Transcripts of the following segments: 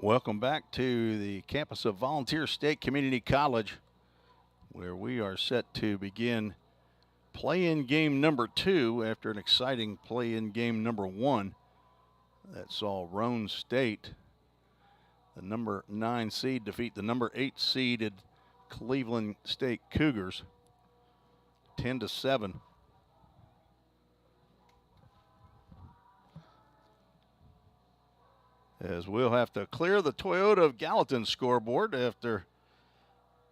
Welcome back to the campus of Volunteer State Community College, where we are set to begin play-in game number 2 after an exciting play-in game number 1 that saw Roan State, the number 9 seed, defeat the number 8 seeded Cleveland State Cougars 10-7. As we'll have to clear the Toyota of Gallatin scoreboard after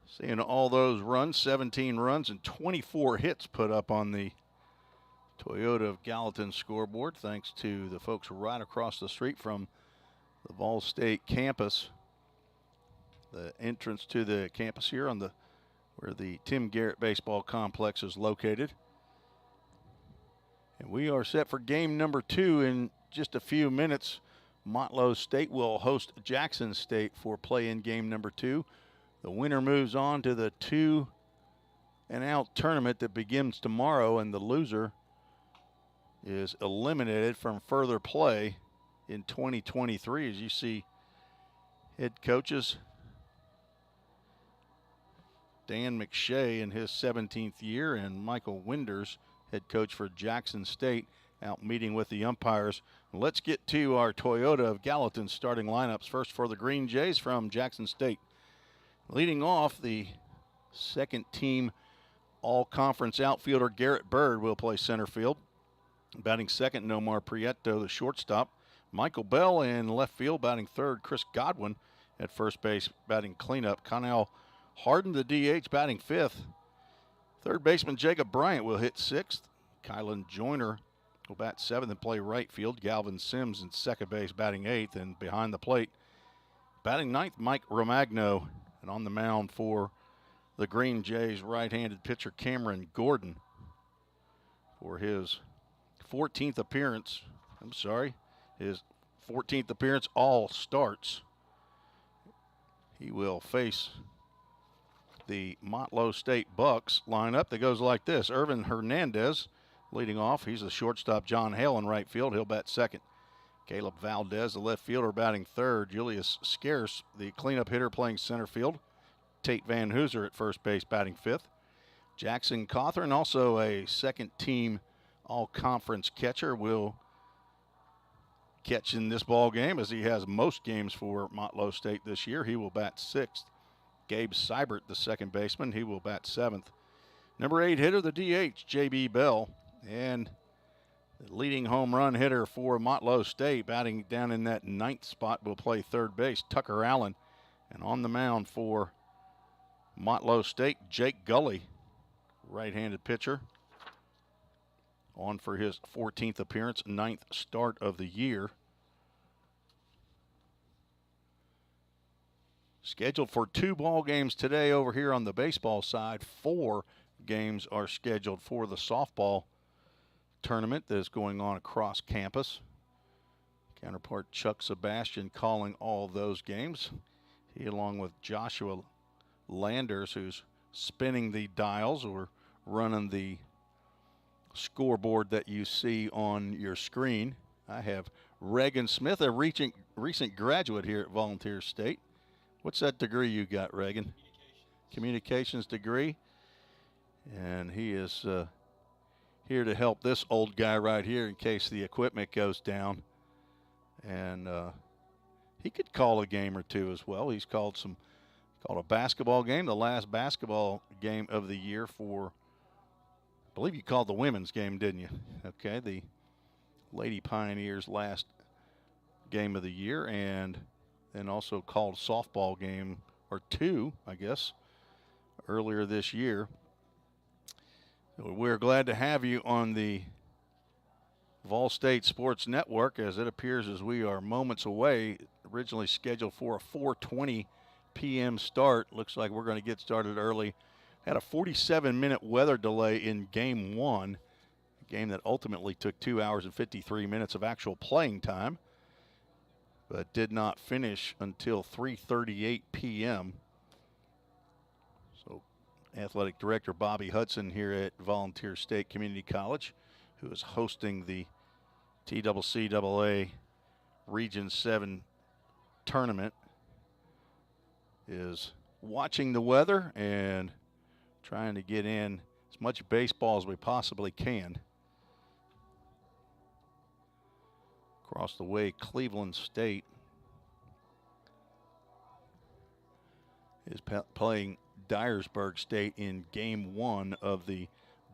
seeing all those runs, 17 runs and 24 hits put up on the Toyota of Gallatin scoreboard, thanks to the folks right across the street from the VolState campus. The entrance to the campus here on where the Tim Garrett Baseball Complex is located. And we are set for game number 2 in just a few minutes. Motlow State will host Jackson State for play-in game number 2. The winner moves on to the 2-and-out tournament that begins tomorrow, and the loser is eliminated from further play in 2023. As you see, head coaches Dan McShay in his 17th year and Michael Winders, head coach for Jackson State, out meeting with the umpires. Let's get to our Toyota of Gallatin starting lineups. First for the Green Jays from Jackson State. Leading off, the second team all-conference outfielder Garrett Bird will play center field. Batting second, Nomar Prieto, the shortstop. Michael Bell in left field, batting third. Chris Godwin at first base, batting cleanup. Connell Harden, the DH, batting fifth. Third baseman Jacob Bryant will hit sixth. Kylan Joyner will bat seventh and play right field. Galvin Sims in second base, batting eighth. And behind the plate, batting ninth, Mike Romagno. And on the mound for the Green Jays, right-handed pitcher Cameron Gordon for his 14th appearance. His 14th appearance, all starts. He will face the Motlow State Bucks lineup that goes like this. Irvin Hernandez leading off. He's the shortstop. John Hale in right field. He'll bat second. Caleb Valdez, the left fielder, batting third. Julius Scarce, the cleanup hitter, playing center field. Tate Van Hooser at first base, batting fifth. Jackson Cawthorn, also a second-team all-conference catcher, will catch in this ball game, as he has most games for Motlow State this year. He will bat sixth. Gabe Seibert, the second baseman, he will bat seventh. Number 8 hitter, the DH, J.B. Bell. And the leading home run hitter for Motlow State, batting down in that ninth spot, will play third base, Tucker Allen. And on the mound for Motlow State, Jake Gully, right-handed pitcher, on for his 14th appearance, 9th start of the year. Scheduled for 2 ball games today over here on the baseball side. 4 games are scheduled for the softball tournament that is going on across campus. Counterpart Chuck Sebastian calling all those games. He, along with Joshua Landers, who's spinning the dials or running the scoreboard that you see on your screen. I have Reagan Smith, a recent graduate here at Volunteer State. What's that degree you got, Reagan? Communications degree. And he is here to help this old guy right here in case the equipment goes down. And he could call a game or two as well. He's called a basketball game, the last basketball game of the year for, I believe you called the women's game, didn't you? Okay, the Lady Pioneers' last game of the year, and then also called softball game or 2, I guess, earlier this year. So we're glad to have you on the VolState Sports Network, as it appears as we are moments away, originally scheduled for a 4:20 p.m. start. Looks like we're going to get started early. Had a 47-minute weather delay in Game 1, a game that ultimately took 2 hours and 53 minutes of actual playing time, but did not finish until 3:38 p.m. So Athletic Director Bobby Hudson here at Volunteer State Community College, who is hosting the TCCAA Region 7 tournament is watching the weather and trying to get in as much baseball as we possibly can. Across the way, Cleveland State is playing Dyersburg State in game 1 of the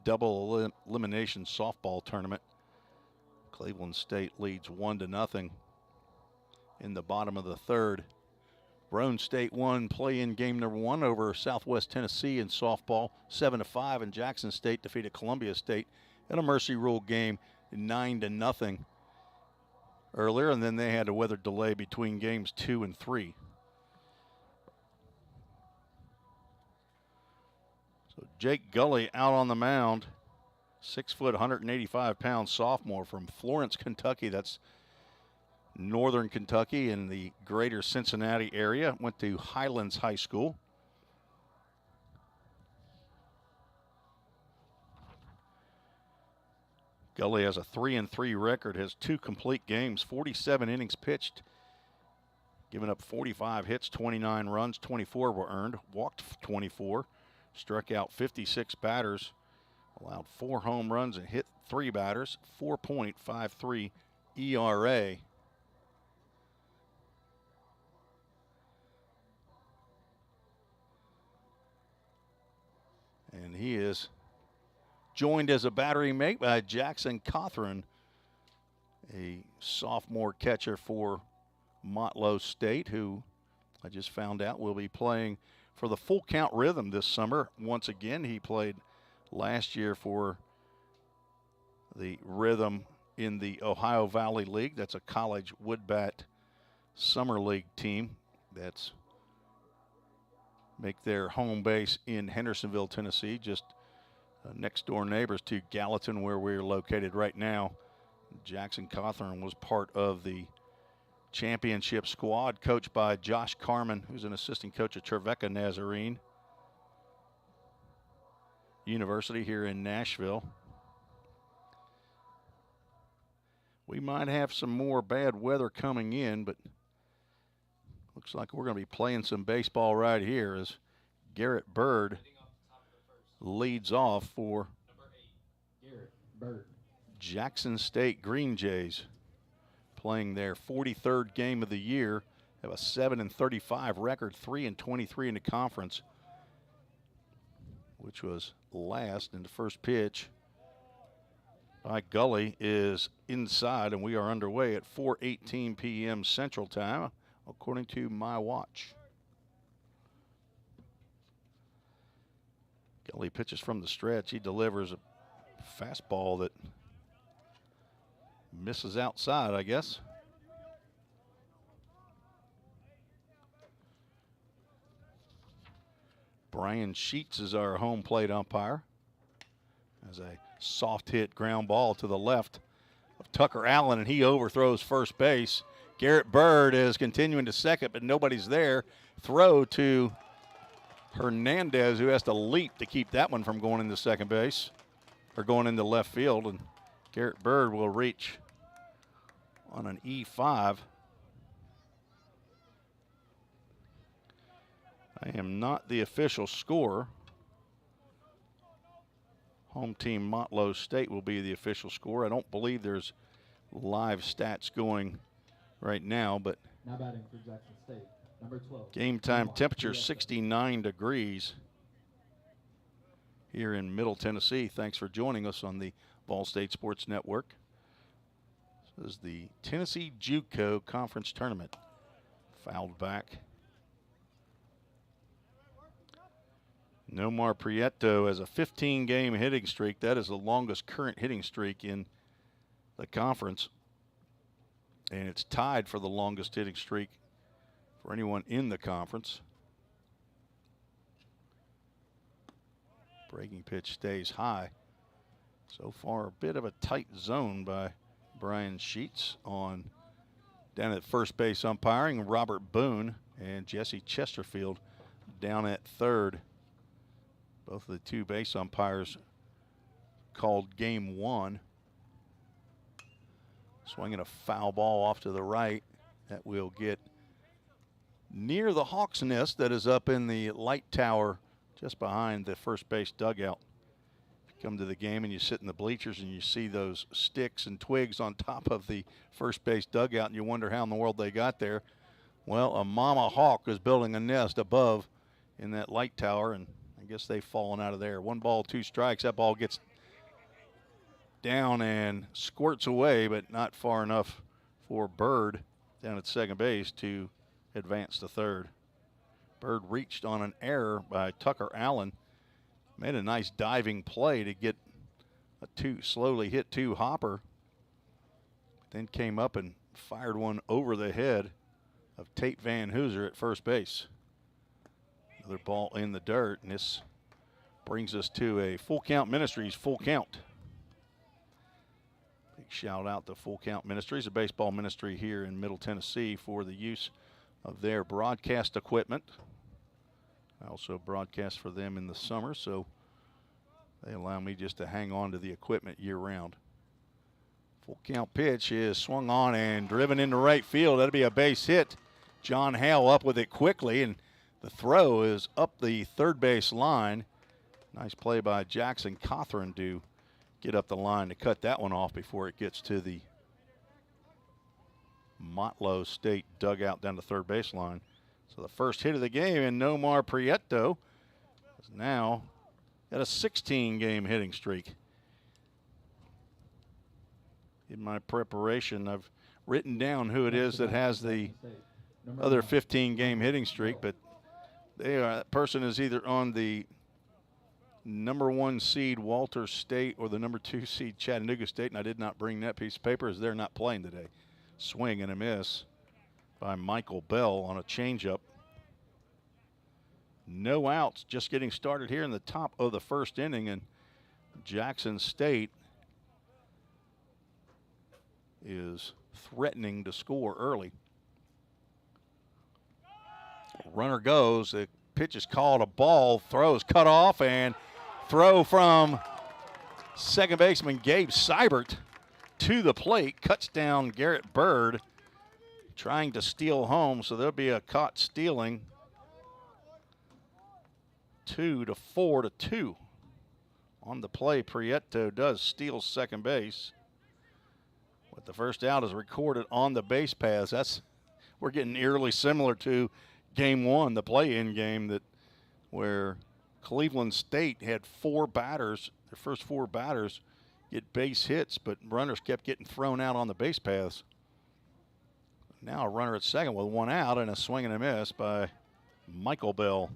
double elimination softball tournament. Cleveland State leads 1-0 in the bottom of the 3rd. Roane State won play-in game number 1 over Southwest Tennessee in softball, 7-5, and Jackson State defeated Columbia State in a Mercy Rule game, 9-0 earlier, and then they had a weather delay between games 2 and 3. So Jake Gully out on the mound, 6 foot, 185-pound sophomore from Florence, Kentucky. That's northern Kentucky in the greater Cincinnati area. Went to Highlands High School. Gully has a 3-3 record, has 2 complete games, 47 innings pitched, given up 45 hits, 29 runs, 24 were earned, walked 24, struck out 56 batters, allowed 4 home runs and hit 3 batters, 4.53 ERA. And he is joined as a battery mate by Jackson Cothran, a sophomore catcher for Motlow State, who I just found out will be playing for the Full Count Rhythm this summer. Once again, he played last year for the Rhythm in the Ohio Valley League. That's a college woodbat summer league team that's make their home base in Hendersonville, Tennessee, just next door neighbors to Gallatin, where we're located right now. Jackson Cothran was part of the championship squad, coached by Josh Carman, who's an assistant coach at Trevecca Nazarene University here in Nashville. We might have some more bad weather coming in, but looks like we're going to be playing some baseball right here as Garrett Bird leads off for Jackson State Green Jays, playing their 43rd game of the year. Have a 7-35 record, 3-23 in the conference, which was last in the first pitch by Gully is inside, and we are underway at 4:18 p.m. Central Time, according to my watch. Gully pitches from the stretch. He delivers a fastball that misses outside, I guess. Brian Sheets is our home plate umpire. As a soft hit ground ball to the left of Tucker Allen, and he overthrows first base. Garrett Bird is continuing to second, but nobody's there. Throw to Hernandez, who has to leap to keep that one from going into second base, or going into left field, and Garrett Bird will reach on an E5. I am not the official scorer. Home team Motlow State will be the official scorer. I don't believe there's live stats going right now, but now batting for Jackson State, number 12. Game time temperature 69 degrees here in Middle Tennessee. Thanks for joining us on the VolState Sports Network. This is the Tennessee JUCO Conference Tournament. Fouled back. Nomar Prieto has a 15-game hitting streak. That is the longest current hitting streak in the conference. And it's tied for the longest hitting streak for anyone in the conference. Breaking pitch stays high. So far, a bit of a tight zone by Brian Sheets on down at first base umpiring. Robert Boone and Jesse Chesterfield down at third. Both of the two base umpires called game one. Swinging a foul ball off to the right. That will get near the Hawk's Nest that is up in the light tower just behind the first base dugout. If you come to the game and you sit in the bleachers and you see those sticks and twigs on top of the first base dugout and you wonder how in the world they got there, well, a mama hawk is building a nest above in that light tower, and I guess they've fallen out of there. 1 ball, 2 strikes. That ball gets down and squirts away, but not far enough for Bird down at second base to advance to third. Bird reached on an error by Tucker Allen. Made a nice diving play to get a slowly hit 2 hopper. Then came up and fired one over the head of Tate Van Hooser at first base. Another ball in the dirt, and this brings us to a Full Count Ministries full count. Big shout out to Full Count Ministries, a baseball ministry here in Middle Tennessee, for the use of their broadcast equipment. I also broadcast for them in the summer, so they allow me just to hang on to the equipment year round. Full count pitch is swung on and driven into right field. That'll be a base hit. John Hale up with it quickly, and the throw is up the third base line. Nice play by Jackson Cothran to get up the line to cut that one off before it gets to the Motlow State dugout down the third base line. So the first hit of the game, and Nomar Prieto is now at a 16-game hitting streak. In my preparation, I've written down who it is that has the other 15-game hitting streak, but that person is either on the number 1 seed Walter State or the number 2 seed Chattanooga State, and I did not bring that piece of paper as they're not playing today. Swing and a miss by Michael Bell on a changeup. No outs, just getting started here in the top of the first inning, and Jackson State is threatening to score early. Runner goes, the pitch is called a ball, throw is cut off, and throw from second baseman Gabe Seibert to the plate, cuts down Garrett Bird, trying to steal home, so there'll be a caught stealing. 2-4-2. On the play, Prieto does steal second base. But the first out is recorded on the base paths. We're getting eerily similar to game 1, the play-in game where Cleveland State had 4 batters, their first 4 batters get base hits, but runners kept getting thrown out on the base paths. Now a runner at second with 1 out and a swing and a miss by Michael Bell.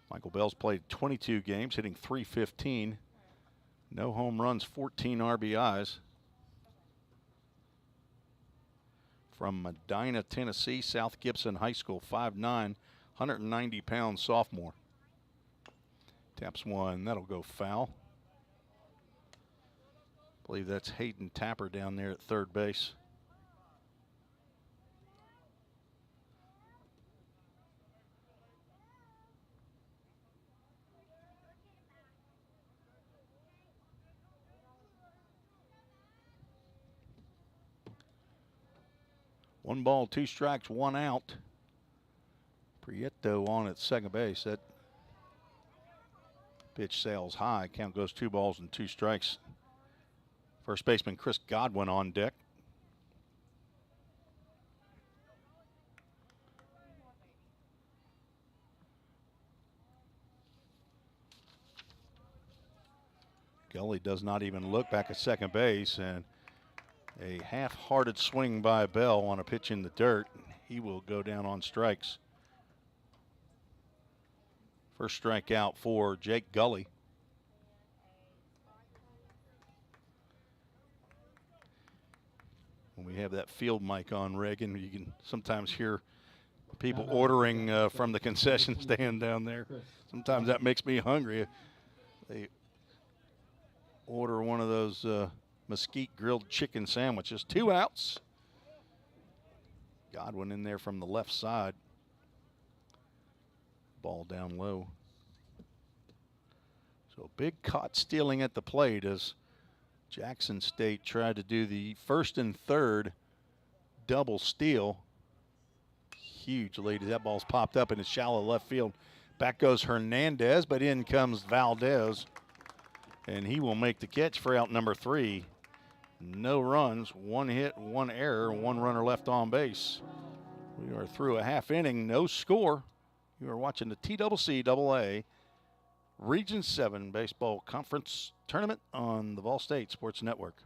Michael Bell's played 22 games, hitting .315. No home runs, 14 RBIs. From Medina, Tennessee, South Gibson High School, 5'9", 190-pound sophomore. Taps one, that'll go foul. I believe that's Hayden Tapper down there at third base. One ball, 2 strikes, 1 out. Prieto on at second base. That pitch sails high. Count goes 2 balls and 2 strikes. First baseman Chris Godwin on deck. Gully does not even look back at second base, and a half-hearted swing by Bell on a pitch in the dirt. He will go down on strikes. First strikeout for Jake Gully. When we have that field mic on, Reagan, you can sometimes hear people ordering from the concession stand down there. Sometimes that makes me hungry. They order one of those mesquite grilled chicken sandwiches. 2 outs. Godwin in there from the left side. Ball down low. So big caught stealing at the plate as Jackson State tried to do the first and third double steal. Huge lead. That ball's popped up in the shallow left field. Back goes Hernandez, but in comes Valdez. And he will make the catch for out number 3. No runs, 1 hit, 1 error, 1 runner left on base. We are through a half inning, no score. You are watching the TCCAA Region 7 Baseball Conference Tournament on the VolState Sports Network.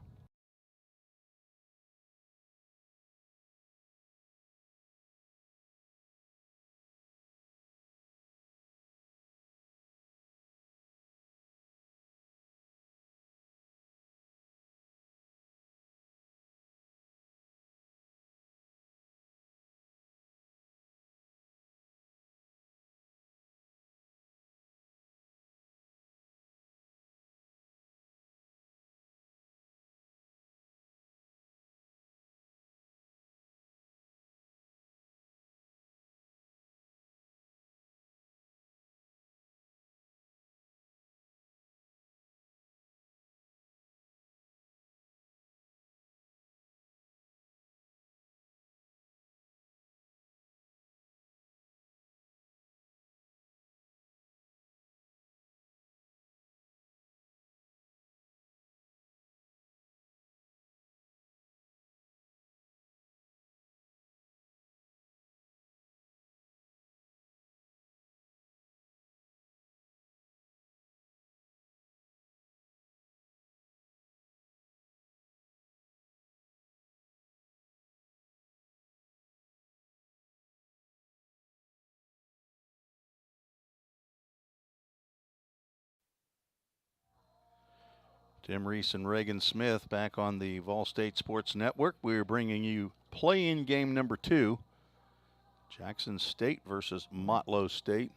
Tim Reese and Reagan Smith back on the VolState Sports Network. We're bringing you play-in game number 2. Jackson State versus Motlow State.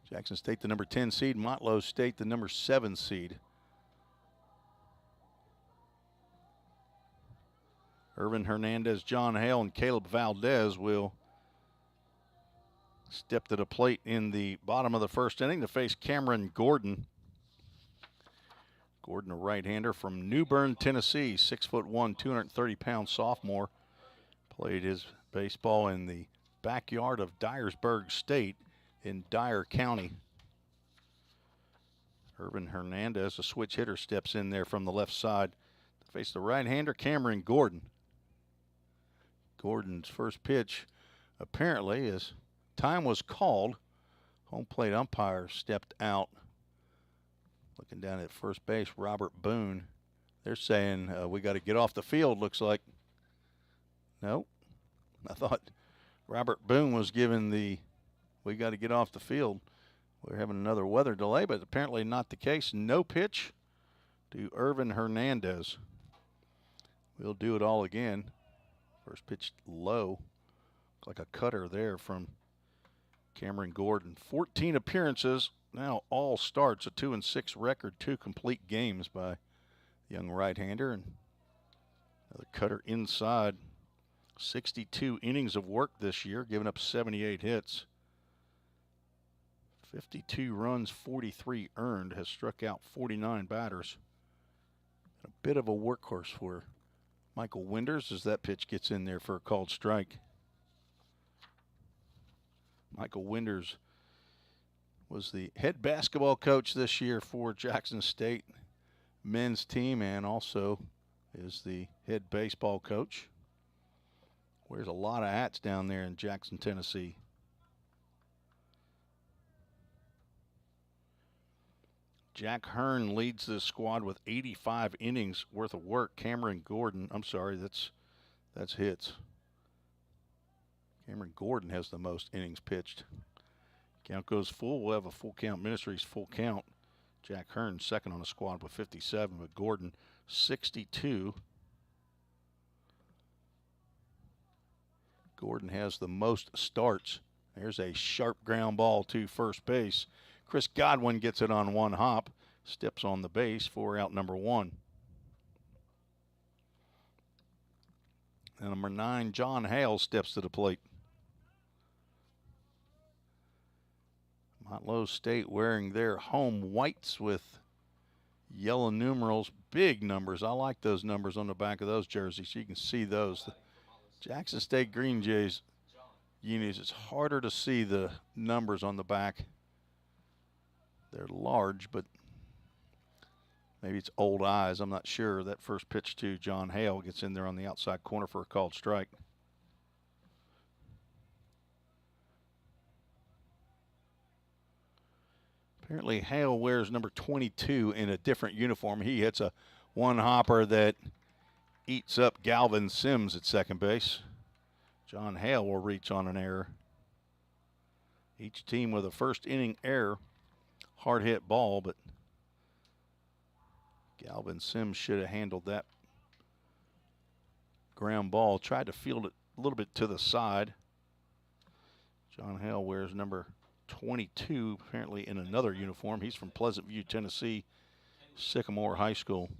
Jackson State the number 10 seed, Motlow State the number 7 seed. Irvin Hernandez, John Hale, and Caleb Valdez will step to the plate in the bottom of the first inning to face Cameron Gordon. Gordon, a right-hander from New Bern, Tennessee, 6'1", 230-pound sophomore. Played his baseball in the backyard of Dyersburg State in Dyer County. Irvin Hernandez, a switch hitter, steps in there from the left side to face the right-hander Cameron Gordon. Gordon's first pitch, apparently, as time was called, home plate umpire stepped out. Looking down at first base, Robert Boone. They're saying we got to get off the field, looks like. No, I thought Robert Boone was given the we got to get off the field. We're having another weather delay, but apparently not the case. No pitch to Irvin Hernandez. We'll do it all again. First pitch low, like a cutter there from Cameron Gordon. 14 appearances. Now all starts, a 2-6 record, 2 complete games by the young right-hander, and another cutter inside. 62 innings of work this year, giving up 78 hits. 52 runs, 43 earned, has struck out 49 batters. A bit of a workhorse for Michael Winders as that pitch gets in there for a called strike. Michael Winders was the head basketball coach this year for Jackson State men's team and also is the head baseball coach. Wears a lot of hats down there in Jackson, Tennessee. Jack Hearn leads this squad with 85 innings worth of work. Cameron Gordon, I'm sorry, that's hits. Cameron Gordon has the most innings pitched. Count goes full. We'll have a full count. Ministries full count. Jack Hearn second on the squad with 57, but Gordon 62. Gordon has the most starts. There's a sharp ground ball to first base. Chris Godwin gets it on one hop. Steps on the base for out number 1. And number 9, John Hale, steps to the plate. Motlow State wearing their home whites with yellow numerals, big numbers. I like those numbers on the back of those jerseys. You can see those. Jackson State Green Jays unis, it's harder to see the numbers on the back. They're large, but maybe it's old eyes. I'm not sure. That first pitch to John Hale gets in there on the outside corner for a called strike. Apparently Hale wears number 22 in a different uniform. He hits a one-hopper that eats up Galvin Sims at second base. John Hale will reach on an error. Each team with a first inning error. Hard hit ball, but Galvin Sims should have handled that ground ball. Tried to field it a little bit to the side. John Hale wears number 22, apparently in another uniform. He's from Pleasant View, Tennessee, Sycamore High School.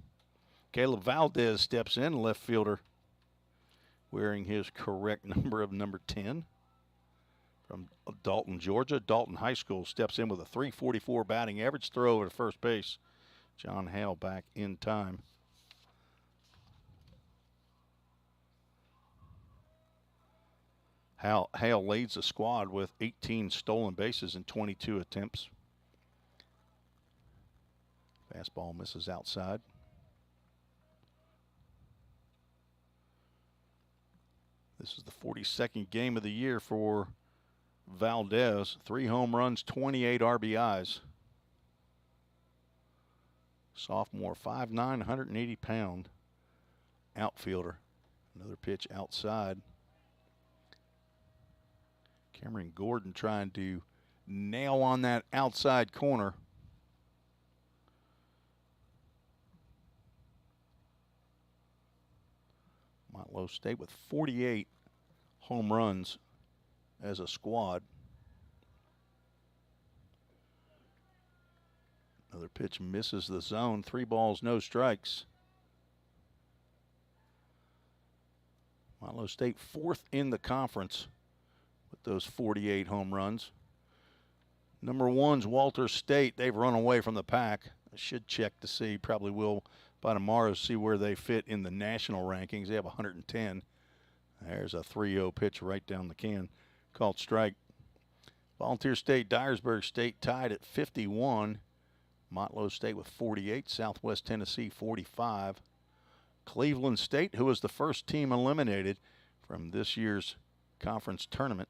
Caleb Valdez steps in, left fielder, wearing his correct number of number 10. From Dalton, Georgia. Dalton High School steps in with a .344 batting average. Throw over to first base. John Hale back in time. Hale leads the squad with 18 stolen bases in 22 attempts. Fastball misses outside. This is the 42nd game of the year for Valdez. 3 home runs, 28 RBIs. Sophomore, 5'9", 180-pound outfielder. Another pitch outside. Cameron Gordon trying to nail on that outside corner. Motlow State with 48 home runs as a squad. Another pitch misses the zone. 3 balls, no strikes. Motlow State 4th in the conference with those 48 home runs. Number 1's Walter State. They've run away from the pack. I should check to see, probably will by tomorrow, see where they fit in the national rankings. They have 110. There's a 3-0 pitch right down the can. Called strike. Volunteer State, Dyersburg State tied at 51. Motlow State with 48. Southwest Tennessee 45. Cleveland State, who was the first team eliminated from this year's conference tournament.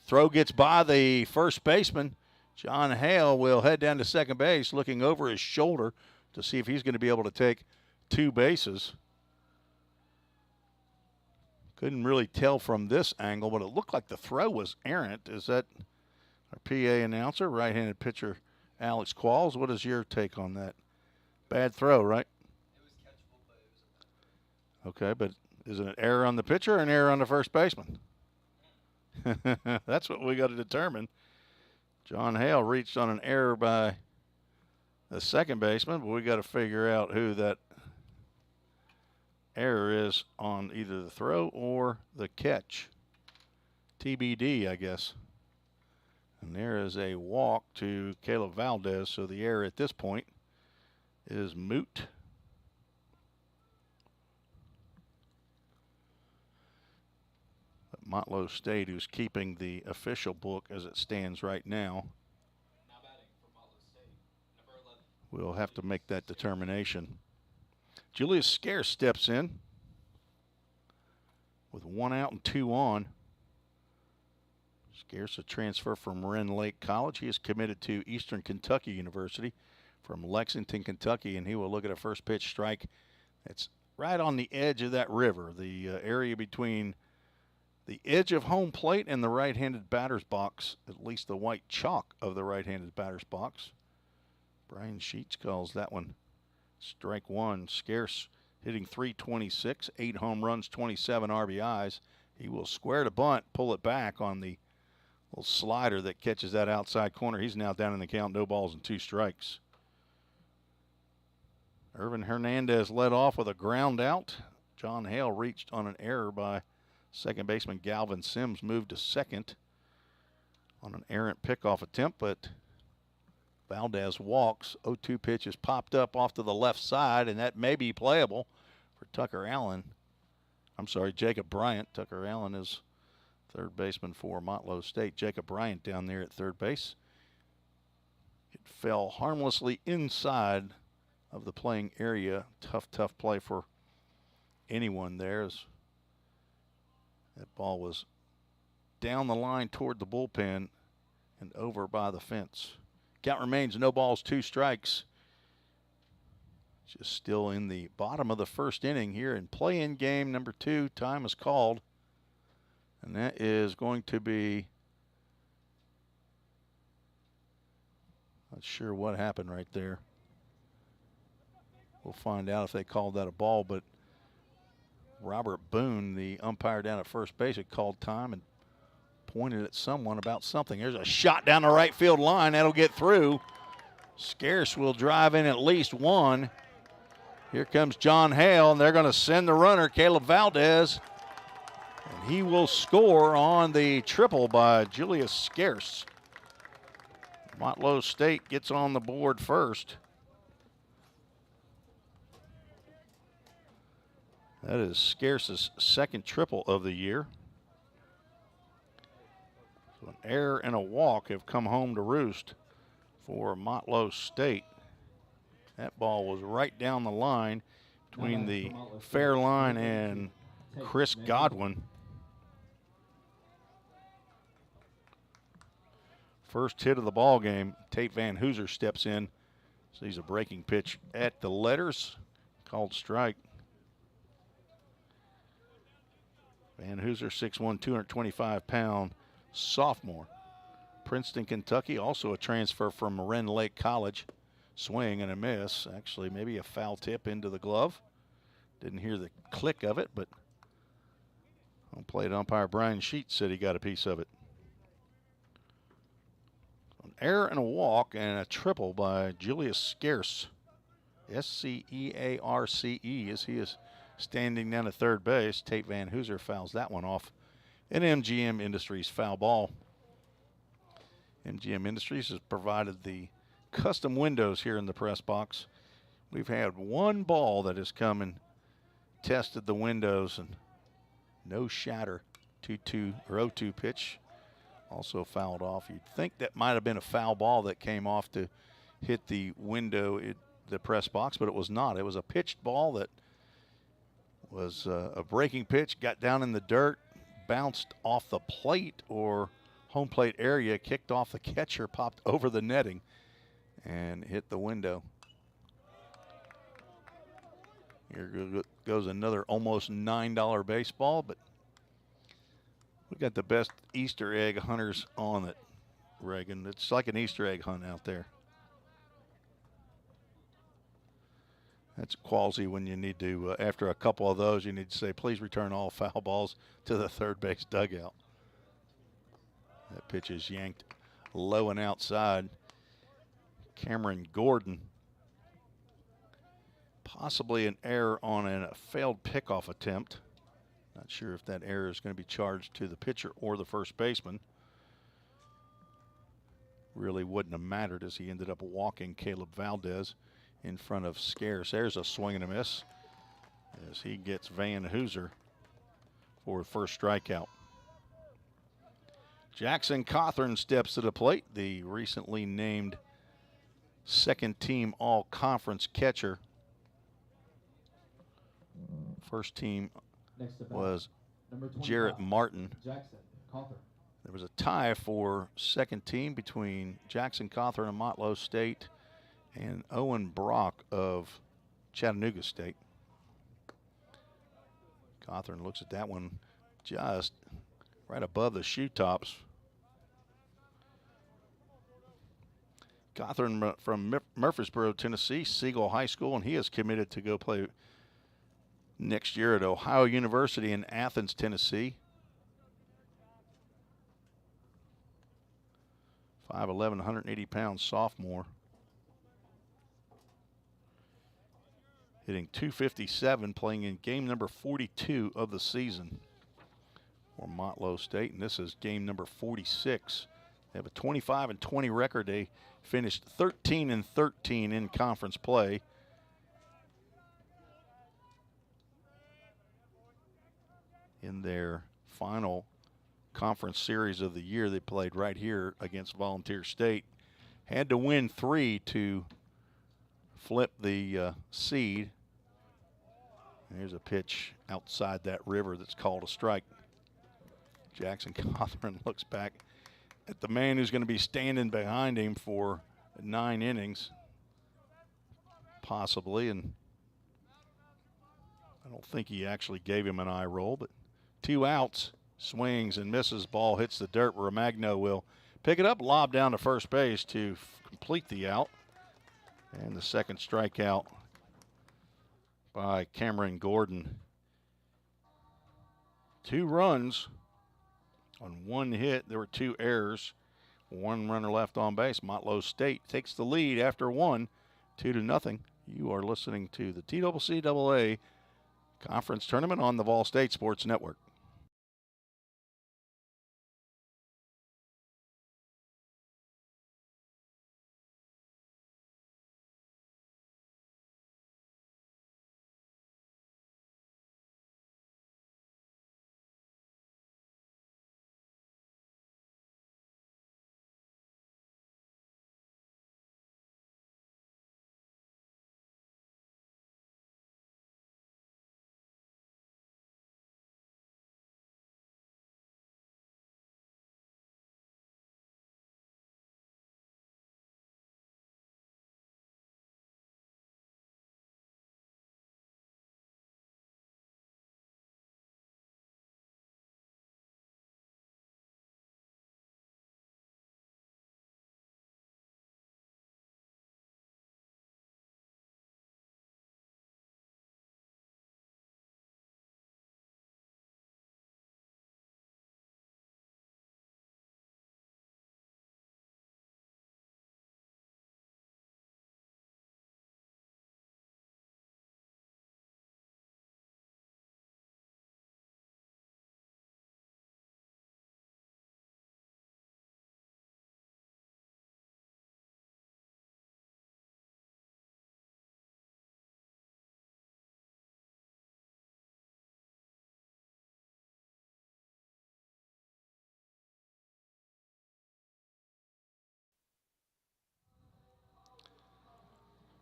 Throw gets by the first baseman. John Hale will head down to second base, looking over his shoulder to see if he's going to be able to take 2 bases. Couldn't really tell from this angle, but it looked like the throw was errant. Is that our PA announcer, right-handed pitcher Alex Qualls? What is your take on that? Bad throw, right? It was catchable, but it was okay. Okay, but is it an error on the pitcher or an error on the first baseman? That's what we got to determine. John Hale reached on an error by the second baseman, but we got to figure out who that error is on either the throw or the catch. TBD, I guess. And there is a walk to Caleb Valdez, so the error at this point is moot. But Motlow State, who's keeping the official book as it stands right now, Now batting for Motlow State, number 11. we'll have to make that determination. Julius Scarce steps in with 1 out and 2 on. Scarce, a transfer from Marin Lake College. He is committed to Eastern Kentucky University from Lexington, Kentucky, and he will look at a first pitch strike. It's right on the edge of that river, the area between the edge of home plate and the right-handed batter's box, at least the white chalk of the right-handed batter's box. Brian Sheets calls that one strike 1. Scarce hitting .326, 8 home runs, 27 RBIs. He will square to bunt, pull it back on the little slider that catches that outside corner. He's now down in the count, no balls and 2 strikes. Irvin Hernandez led off with a ground out. John Hale reached on an error by second baseman Galvin Sims, moved to second on an errant pickoff attempt, but Valdez walks. 0-2 pitch is popped up off to the left side, and that may be playable for Tucker Allen. I'm sorry, Jacob Bryant. Tucker Allen is third baseman for Motlow State. Jacob Bryant down there at third base. It fell harmlessly inside of the playing area. Tough play for anyone there, as that ball was down the line toward the bullpen and over by the fence. Count remains no balls, 2 strikes. Just still in the bottom of the first inning here in play-in game number 2. Time is called. And that is going to be, not sure what happened right there. We'll find out if they called that a ball, but Robert Boone, the umpire down at first base, had called time and pointed at someone about something. There's a shot down the right field line. That'll get through. Scarce will drive in at least one. Here comes John Hale, and they're going to send the runner, Caleb Valdez. And he will score on the triple by Julius Scarce. Motlow State gets on the board first. That is Scarce's second triple of the year. So an error and a walk have come home to roost for Motlow State. That ball was right down the line between the fair line and Chris Godwin. First hit of the ball game. Tate Van Hooser steps in. Sees a breaking pitch at the letters. Called strike. Van Hooser, 6'1", 225-pound sophomore. Princeton, Kentucky, also a transfer from Marin Lake College. Swing and a miss. Actually, maybe a foul tip into the glove. Didn't hear the click of it, but on-plate umpire Brian Sheets said he got a piece of it. An error and a walk and a triple by Julius Scarce. S-C-E-A-R-C-E, as he is standing down at third base. Tate Van Hooser fouls that one off. And MGM Industries foul ball. MGM Industries has provided the custom windows here in the press box. We've had one ball that has come and tested the windows, and no shatter. 2-2 or 0-2 pitch also fouled off. You'd think that might have been a foul ball that came off to hit the window at the press box, but it was not. It was a pitched ball that was a breaking pitch, got down in the dirt, bounced off the plate or home plate area, kicked off the catcher, popped over the netting, and hit the window. Here goes another almost $9 baseball, but we got the best Easter egg hunters on it, Reagan. It's like an Easter egg hunt out there. That's quality when you need to, after a couple of those, you need to say, please return all foul balls to the third base dugout. That pitch is yanked low and outside. Cameron Gordon. Possibly an error on a failed pickoff attempt. Not sure if that error is going to be charged to the pitcher or the first baseman. Really wouldn't have mattered, as he ended up walking Caleb Valdez in front of Scarce. There's a swing and a miss as he gets Van Hooser for the first strikeout. Jackson Cawthorn steps to the plate, the recently named second team all-conference catcher. First team was Jarrett Martin. Jackson Cawthorn. There was a tie for second team between Jackson Cawthorn of Motlow State and Owen Brock of Chattanooga State. Cawthorn looks at that one just right above the shoe tops. Cawthorn from Murfreesboro, Tennessee, Siegel High School, and he is committed to go play next year at Ohio University in Athens, Tennessee. 5'11", 180-pound sophomore. Hitting .257, playing in game number 42 of the season for Motlow State, and this is game number 46. They have a 25-20 record. They finished 13-13 in conference play. in their final conference series of the year. They played right here against Volunteer State. Had to win 3 to flip the seed. And here's a pitch outside that river that's called a strike. Jackson Cothran looks back at the man who's going to be standing behind him for 9 innings, possibly, and I don't think he actually gave him an eye roll, but 2 outs, swings and misses, ball hits the dirt. Romagno will pick it up, lob down to first base to complete the out, and the second strikeout by Cameron Gordon. 2 runs on 1 hit. There were 2 errors. 1 runner left on base. Motlow State takes the lead after 1, 2-0. You are listening to the TCCAA Conference Tournament on the VolState Sports Network.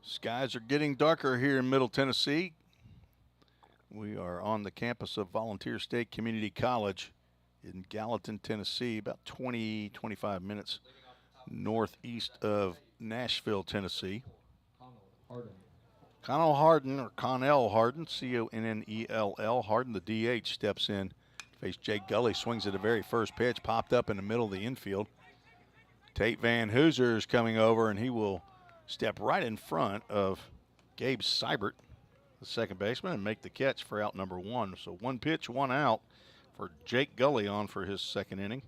Skies are getting darker here in Middle Tennessee. We are on the campus of Volunteer State Community College in Gallatin, Tennessee, about 20-25 minutes northeast of Nashville, Tennessee. Connell Harden, or Connell Harden, C-O-N-N-E-L-L. Harden, the DH, steps in. Face Jake Gully, swings at the very first pitch, popped up in the middle of the infield. Tate Van Hooser is coming over, and he will step right in front of Gabe Seibert, the second baseman, and make the catch for out number 1. So 1 pitch, 1 out for Jake Gully on for his second inning.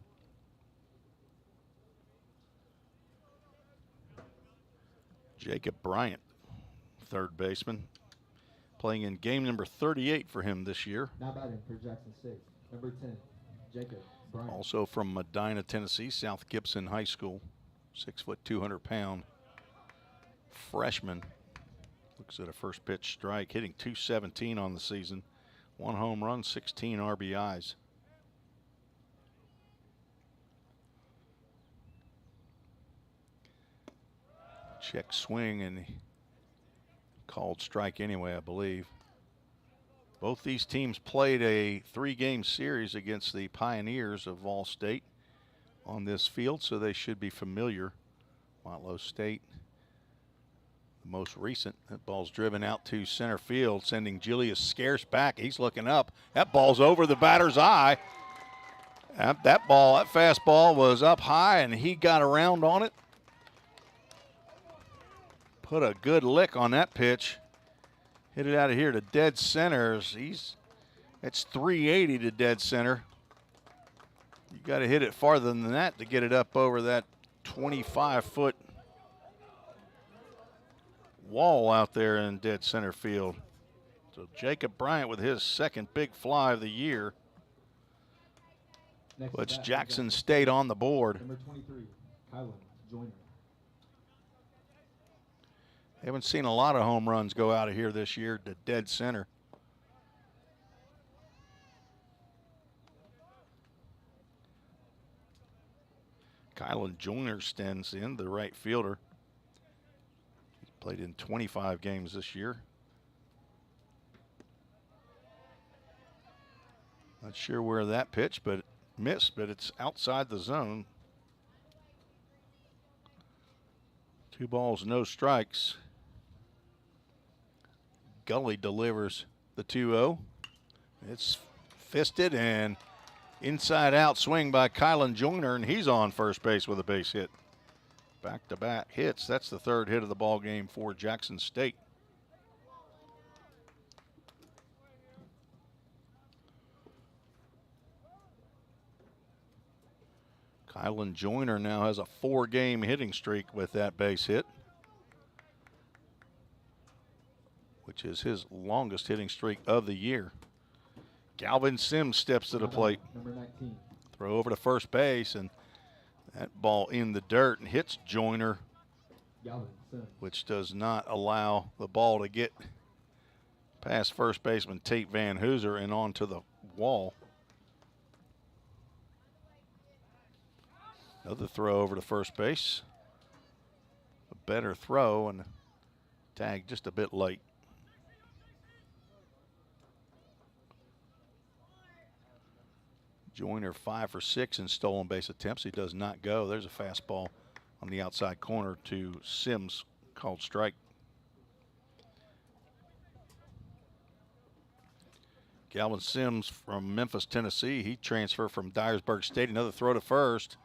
Jacob Bryant, third baseman, playing in game number 38 for him this year. Now batting for Jackson State, number 10, Jacob Bryant. Also from Medina, Tennessee, South Gibson High School, 6 foot 200-pound freshman. Looks at a first pitch strike, hitting .217 on the season. 1 home run, 16 RBIs. Check swing and called strike anyway, I believe. Both these teams played a 3-game series against the Pioneers of VolState on this field, so they should be familiar. Motlow State, the most recent. That ball's driven out to center field, sending Julius Scarce back. He's looking up. That ball's over the batter's eye. That fastball was up high, and he got around on it. Put a good lick on that pitch. Hit it out of here to dead center. It's 380 to dead center. You got to hit it farther than that to get it up over that 25-foot wall out there in dead center field. So Jacob Bryant with his second big fly of the year puts Jackson State on the board. Number 23, Kylan Joyner. Haven't seen a lot of home runs go out of here this year to dead center. Kylan Joyner stands in, the right fielder. He's played in 25 games this year. Not sure where that pitch, but missed, but it's outside the zone. 2 balls, no strikes. Gully delivers the 2-0. It's fisted and inside out swing by Kylan Joyner, and he's on first base with a base hit. Back-to-back hits. That's the 3rd hit of the ball game for Jackson State. Kylan Joyner now has a 4-game hitting streak with that base hit, which is his longest hitting streak of the year. Galvin Sims steps to the plate. Number 19. Throw over to first base, and that ball in the dirt and hits Joyner, Galvin Sims. which does not allow the ball to get past first baseman Tate Van Hooser and onto the wall. Another throw over to first base. A better throw and tag just a bit late. Joyner 5 for 6 in stolen base attempts. He does not go. There's a fastball on the outside corner to Sims, called strike. Galvin Sims from Memphis, Tennessee. He transferred from Dyersburg State. Another throw to first.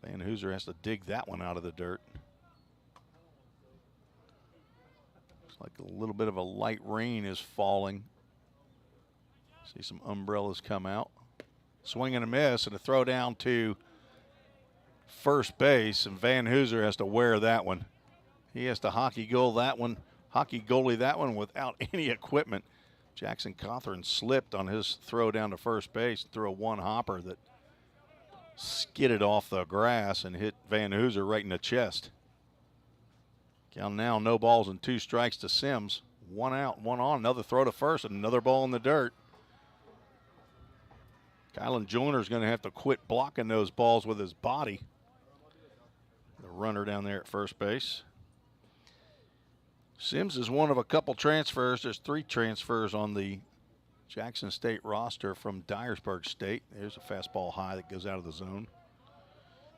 Van Hooser has to dig that one out of the dirt. Looks like a little bit of a light rain is falling. See some umbrellas come out. Swing and a miss, and a throw down to first base, and Van Hooser has to wear that one. He has to hockey goalie that one without any equipment. Jackson Cawthorn slipped on his throw down to first base, threw a one-hopper that skidded off the grass and hit Van Hooser right in the chest. Count now, no balls and 2 strikes to Sims. 1 out, 1 on. Another throw to first and another ball in the dirt. Kylan Joyner's going to have to quit blocking those balls with his body. The runner down there at first base. Sims is one of a couple transfers. There's 3 transfers on the Jackson State roster from Dyersburg State. There's a fastball high that goes out of the zone.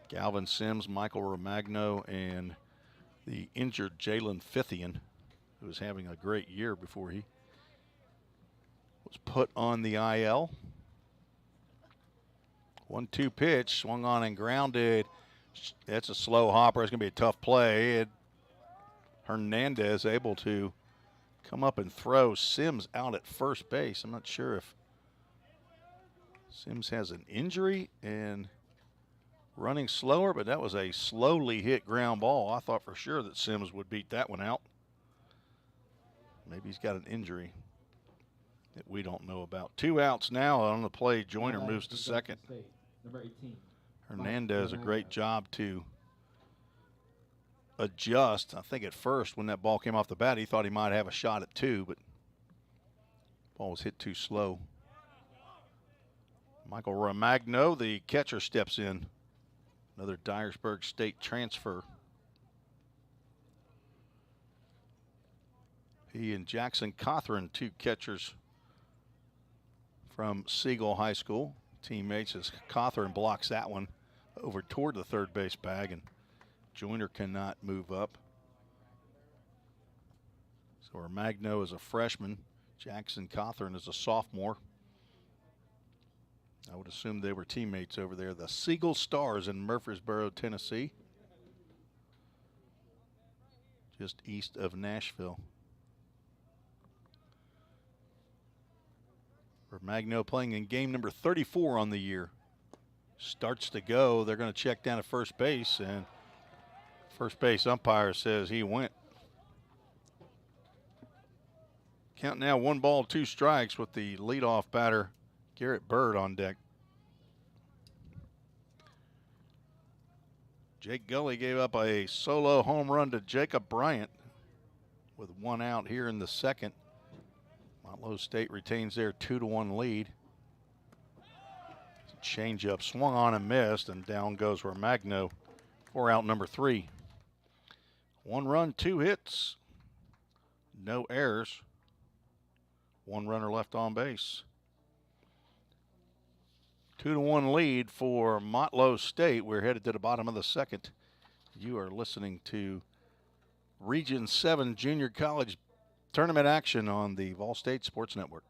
Galvin Sims, Michael Romagno, and the injured Jalen Fithian, who was having a great year before he was put on the IL. 1-2 pitch, swung on and grounded. That's a slow hopper. It's going to be a tough play. Hernandez able to come up and throw Sims out at first base. I'm not sure if Sims has an injury and running slower, but that was a slowly hit ground ball. I thought for sure that Sims would beat that one out. Maybe he's got an injury that we don't know about. 2 outs now on the play. Joyner moves to second. Number 18. Hernandez, a great job to adjust. I think at first when that ball came off the bat, he thought he might have a shot at 2, but ball was hit too slow. Michael Romagno, the catcher, steps in. Another Dyersburg State transfer. He and Jackson Cawthorn, 2 catchers from Siegel High School. Teammates as Cawthorn blocks that one over toward the third base bag, and Joyner cannot move up. So Romagno is a freshman. Jackson Cawthorn is a sophomore. I would assume they were teammates over there. The Siegel Stars in Murfreesboro, Tennessee. Just east of Nashville. Romagno playing in game number 34 on the year. Starts to go. They're going to check down at first base, and first base umpire says he went. Count now, 1 ball, 2 strikes with the leadoff batter, Garrett Bird, on deck. Jake Gully gave up a solo home run to Jacob Bryant with 1 out here in the second. Motlow State retains their 2-1 lead. changeup swung on and missed, and down goes Romagno for out number 3. 1 run, 2 hits, no errors. 1 runner left on base. 2-1 lead for Motlow State. We're headed to the bottom of the 2nd. You are listening to Region 7 Junior College Tournament action on the VolState Sports Network.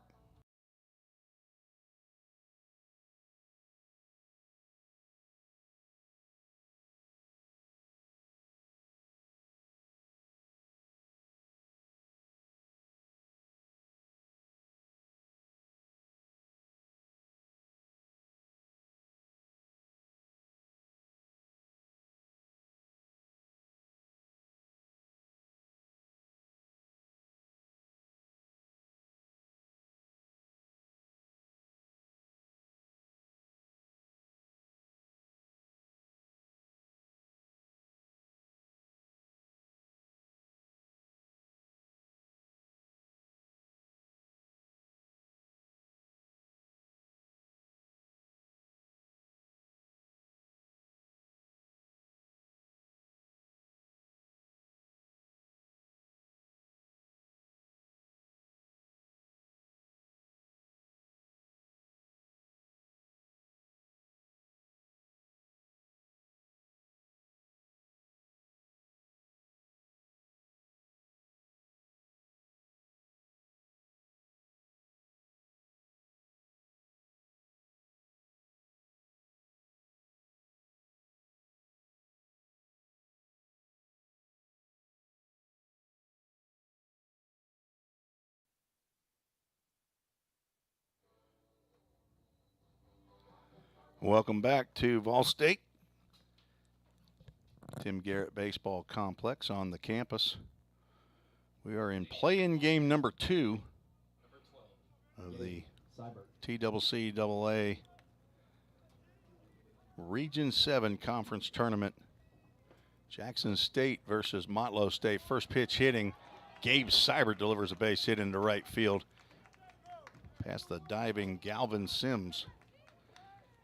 Welcome back to VolState, Tim Garrett Baseball Complex on the campus. We are in play-in game number 2 of the TCCAA Region 7 Conference Tournament. Jackson State versus Motlow State. First pitch hitting. Gabe Seibert delivers a base hit into right field. Past the diving Galvin Sims.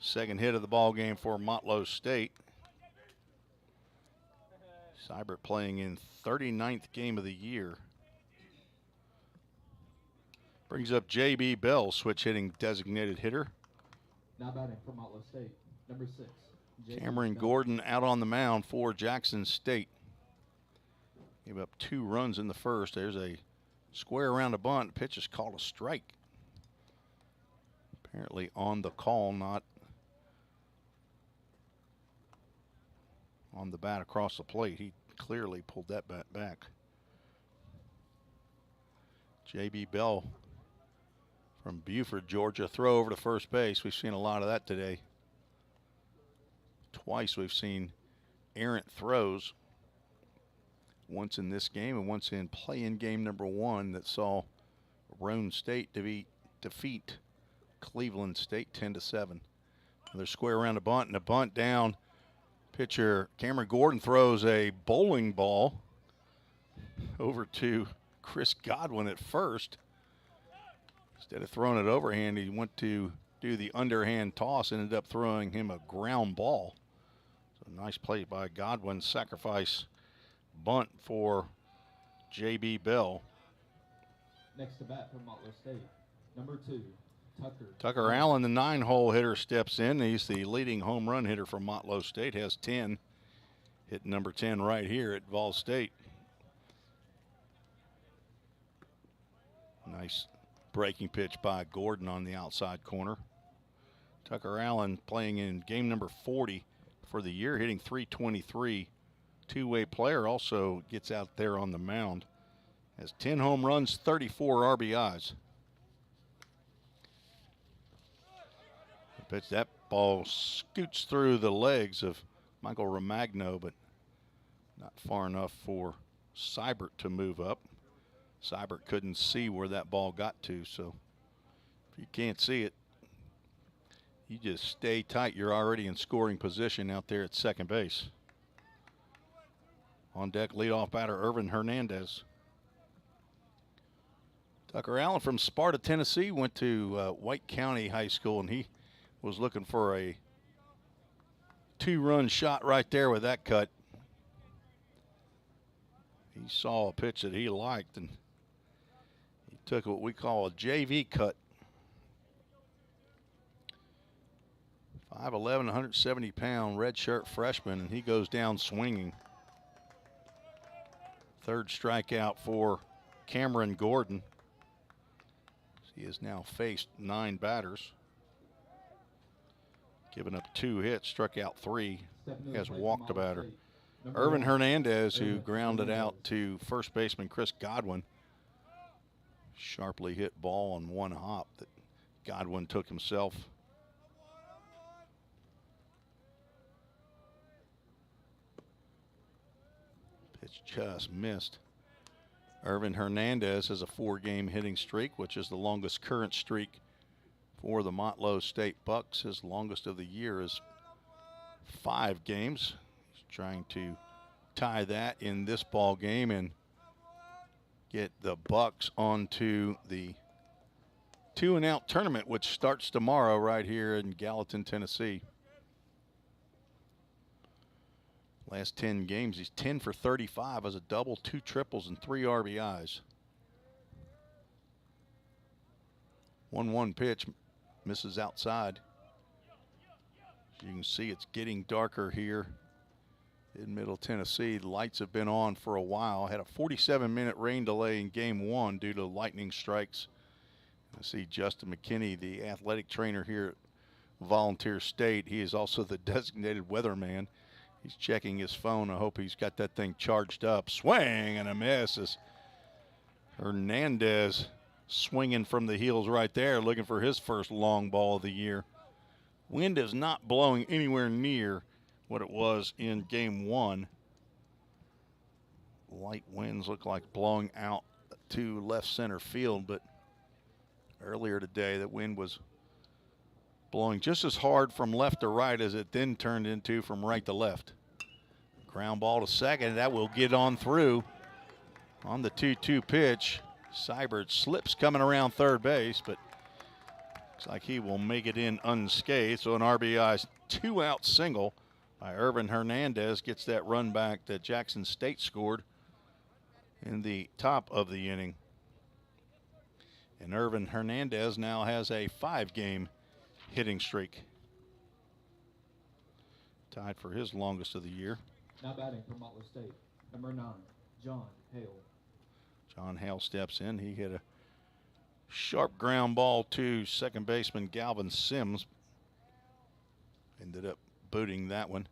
Second hit of the ball game for Motlow State. Seibert playing in 39th game of the year. Brings up J.B. Bell, switch hitting designated hitter. Now batting for Motlow State, number 6. Cameron Gordon out on the mound for Jackson State. Gave up 2 runs in the first. There's a square around a bunt. Pitch is called a strike. Apparently on the call, not on the bat across the plate. He clearly pulled that bat back. J.B. Bell from Buford, Georgia, throw over to first base. We've seen a lot of that today. Twice we've seen errant throws. Once in this game and once in play-in game number 1 that saw Roan State defeat Cleveland State 10-7. Another square around a bunt and a bunt down. Pitcher Cameron Gordon throws a bowling ball over to Chris Godwin at first. Instead of throwing it overhand, he went to do the underhand toss, ended up throwing him a ground ball. So nice play by Godwin. Sacrifice bunt for J.B. Bell. Next to bat for Motlow State, number 2, Tucker Allen, the 9-hole hitter, steps in. He's the leading home run hitter for Motlow State, has 10. Hit number 10 right here at VolState. Nice breaking pitch by Gordon on the outside corner. Tucker Allen playing in game number 40 for the year, hitting .323. Two-way player, also gets out there on the mound. Has 10 home runs, 34 RBIs. Pitch, that ball scoots through the legs of Michael Romagno, but not far enough for Seibert to move up. Seibert couldn't see where that ball got to, so if you can't see it, you just stay tight. You're already in scoring position out there at second base. On deck, leadoff batter Irvin Hernandez. Tucker Allen from Sparta, Tennessee, went to White County High School, and he was looking for a 2-run shot right there with that cut. He saw a pitch that he liked, and he took what we call a JV cut. 5'11", 170-pound redshirt freshman, and he goes down swinging. Third strikeout for Cameron Gordon. He has now faced 9 batters. Given up 2 hits, struck out 3, has walked a batter. Irvin Hernandez, who grounded out to first baseman Chris Godwin. Sharply hit ball on one hop that Godwin took himself. Pitch just missed. Irvin Hernandez has a 4-game hitting streak, which is the longest current streak for the Motlow State Bucks. His longest of the year is 5 games. He's trying to tie that in this ball game and get the Bucks onto the 2-and-out tournament, which starts tomorrow right here in Gallatin, Tennessee. Last 10 games, he's 10 for 35 as a double, 2 triples, and 3 RBIs. 1-1 pitch, misses outside. As you can see, it's getting darker here in Middle Tennessee. The lights have been on for a while. Had a 47-minute rain delay in game 1 due to lightning strikes. I see Justin McKinney, the athletic trainer here at Volunteer State. He is also the designated weatherman. He's checking his phone. I hope he's got that thing charged up. Swing and a miss as Hernandez swinging from the heels right there, looking for his first long ball of the year. Wind is not blowing anywhere near what it was in game 1. Light winds look like blowing out to left center field, but earlier today the wind was blowing just as hard from left to right as it then turned into from right to left. Ground ball to second. That will get on through on the 2-2 pitch. Seibert slips coming around third base, but looks like he will make it in unscathed. So an RBI 2-out single by Irvin Hernandez gets that run back that Jackson State scored in the top of the inning. And Irvin Hernandez now has a 5-game hitting streak, tied for his longest of the year. Now batting for Motlow State, number 9, John Hale. John Hale steps in. He hit a sharp ground ball to second baseman Galvin Sims. Ended up booting that one.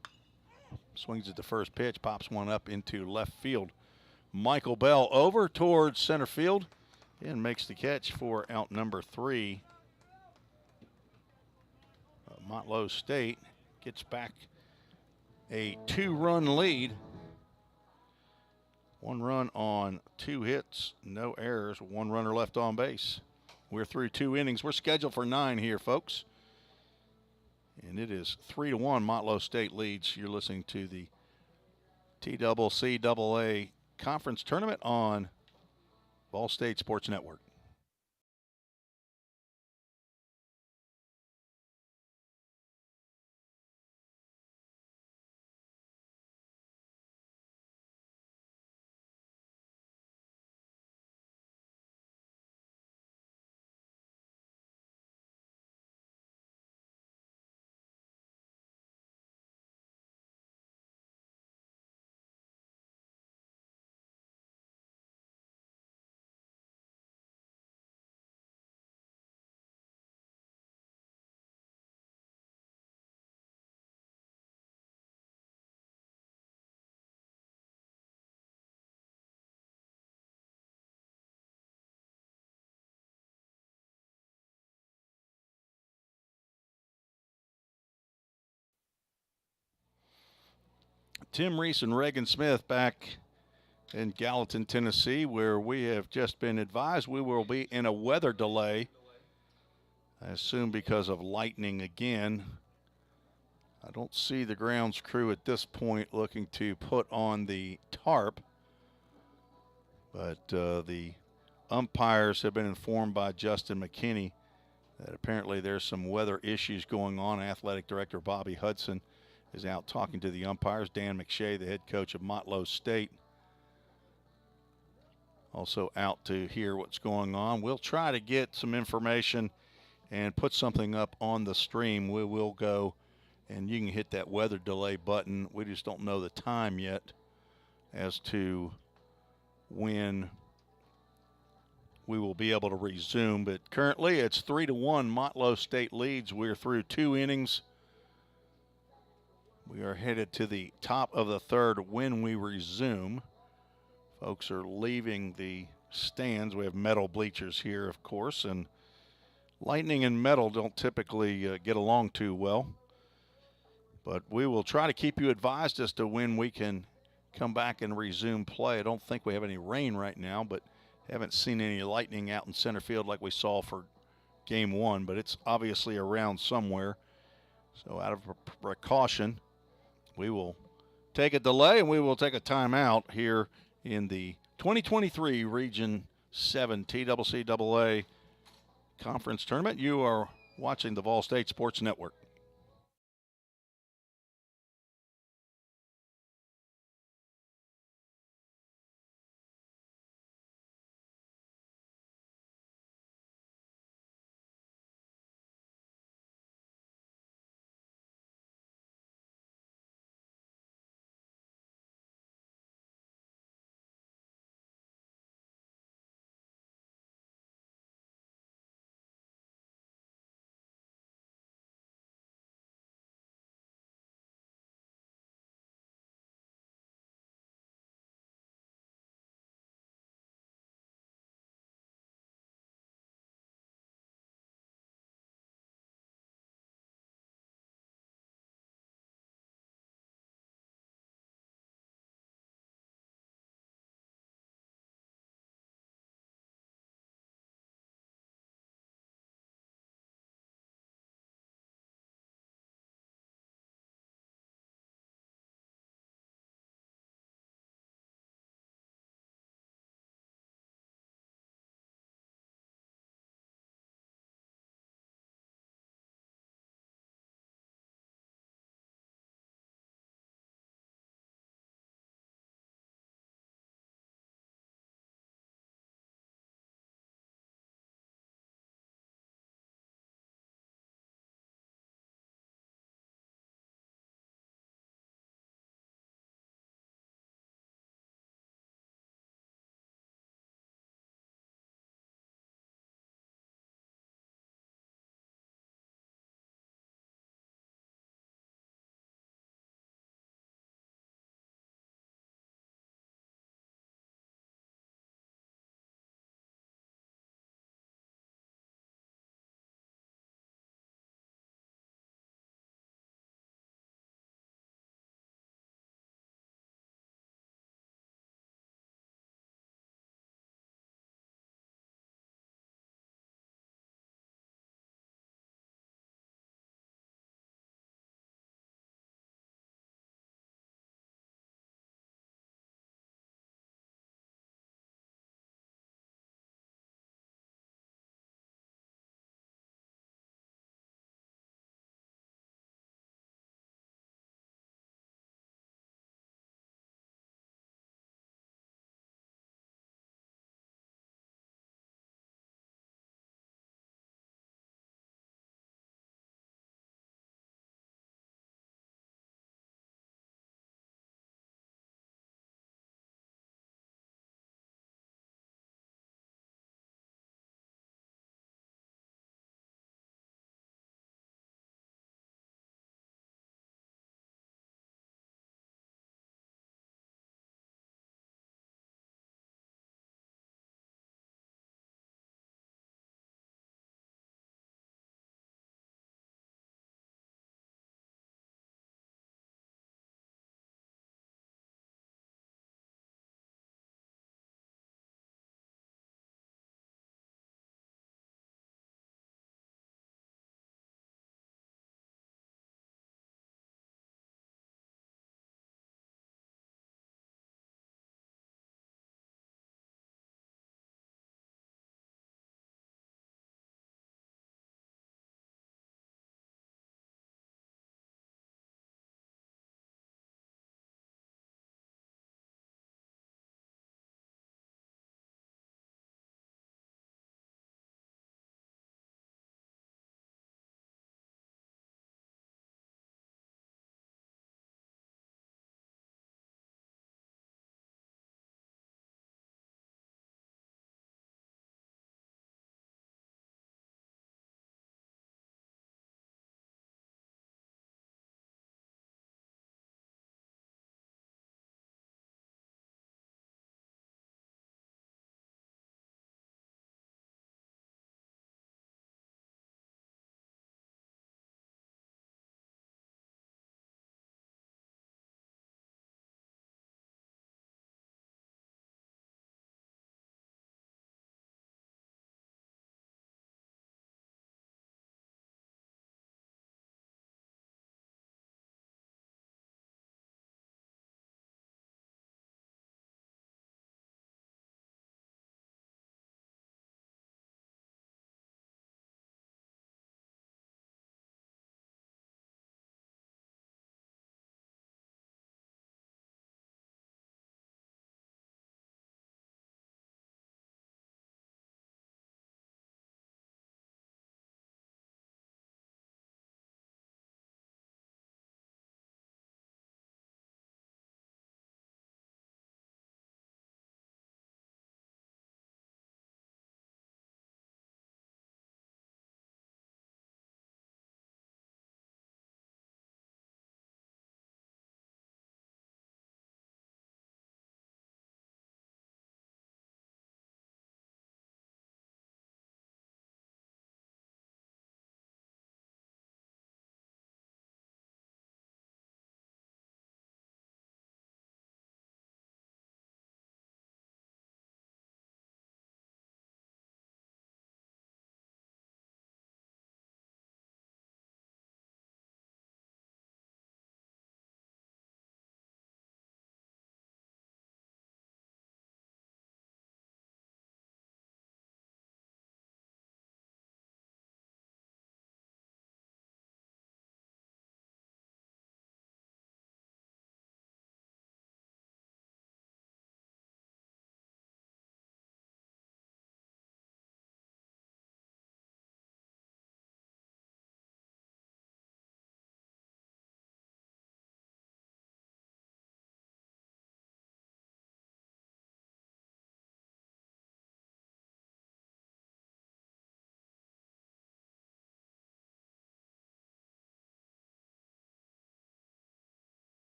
Swings at the first pitch, pops one up into left field. Michael Bell over towards center field and makes the catch for out number 3. Motlow State gets back a 2-run lead. 1 run on 2 hits, no errors, 1 runner left on base. We're through 2 innings. We're scheduled for 9 here, folks. And it is 3-1. Motlow State leads. You're listening to the TCCAA Conference Tournament on VolState Sports Network. Tim Reese and Reagan Smith back in Gallatin, Tennessee, where we have just been advised we will be in a weather delay, I assume because of lightning again. I don't see the grounds crew at this point looking to put on the tarp, but the umpires have been informed by Justin McKinney that apparently there's some weather issues going on. Athletic Director Bobby Hudson is out talking to the umpires. Dan McShay, the head coach of Motlow State, also out to hear what's going on. We'll try to get some information and put something up on the stream. We will go, and you can hit that weather delay button. We just don't know the time yet as to when we will be able to resume. But currently it's 3-1. Motlow State leads. We're through 2 innings. We are headed to the top of the 3rd when we resume. Folks are leaving the stands. We have metal bleachers here, of course, and lightning and metal don't typically get along too well. But we will try to keep you advised as to when we can come back and resume play. I don't think we have any rain right now, but haven't seen any lightning out in center field like we saw for game 1, but it's obviously around somewhere. So out of precaution, we will take a delay and we will take a timeout here in the 2023 Region 7 TCCAA Conference Tournament. You are watching the VolState Sports Network.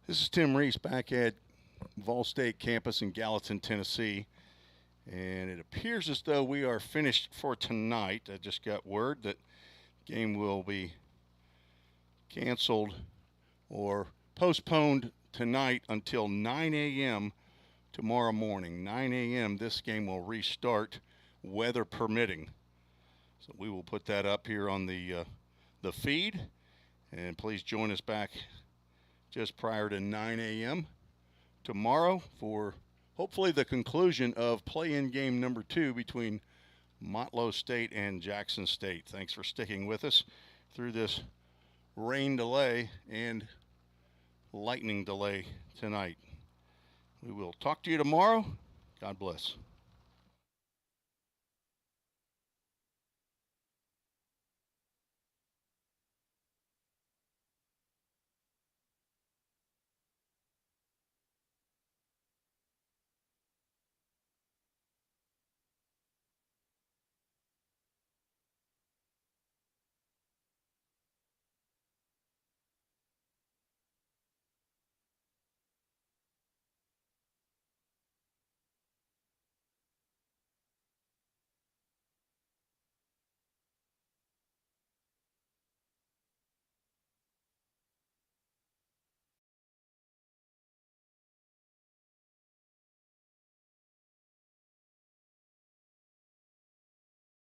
This is Tim Reese back at VolState campus in Gallatin, Tennessee. And it appears as though we are finished for tonight. I just got word that game will be canceled or postponed tonight until 9 a.m. tomorrow morning. 9 a.m. this game will restart, weather permitting. So we will put that up here on the feed. And please join us back just prior to 9 a.m. tomorrow for hopefully the conclusion of play-in game number 2 between Motlow State and Jackson State. Thanks for sticking with us through this rain delay and lightning delay tonight. We will talk to you tomorrow. God bless.